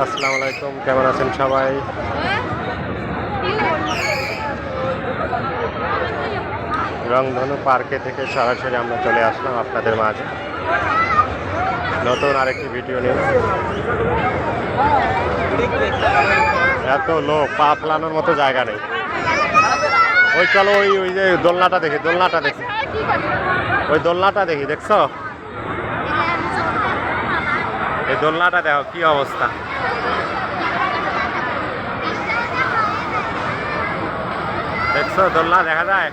আসসালামু আলাইকুম, কেমন আছেন সবাই? রংধনু পার্কে থেকে সরাসরি আমরা চলে আসলাম আপনাদের মাঝে নতুন আরেকটি ভিডিও নিয়ে। এত লোক, পা ফেলানোর মতো জায়গা নেই। ওই চলো, ওই ওই যে দোলনাটা দেখি, দোলনাটা দেখি, ওই দোলনাটা দেখি, দেখছো? এই দোলনাটা দেখো কি অবস্থা। দেখছো দোলনা দেখা যায়?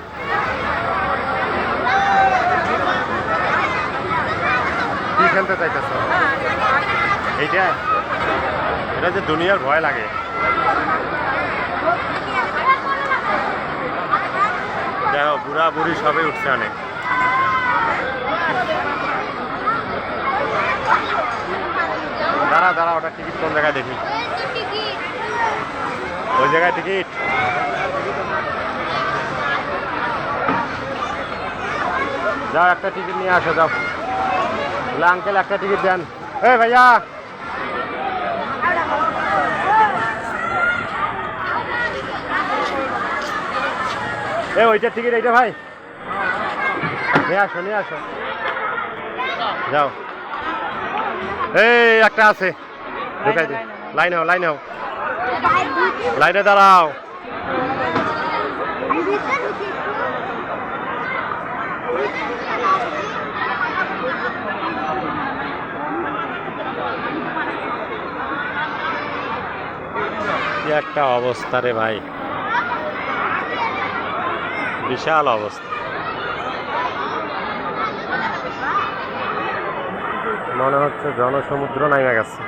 কি খেলতে চাইতেছো? এইটা, এটা যে দুনিয়ার ভয় লাগে। দেখো বুড়া বুড়ি সবই উঠছে অনেক। দাঁড়া দাঁড়া, ওটা টিকিট কোন জায়গায় দেখি? ওই জায়গায় টিকিট। যাও একটা টিকিট নিয়ে আসো, যাও। আঙ্কেল একটা টিকিট দেন। এই ভাইয়া, এ ওইটার টিকিট, এইটা ভাই নিয়ে আসো, নিয়ে আসো, যাও। এই একটা আছে, ঢুকাই দি। লাইন হও, লাইন হও, লাইনে দাঁড়াও। কি একটা অবস্থা রে ভাই, বিশাল অবস্থা। মনে হচ্ছে জনসমুদ্র নামে গেছে।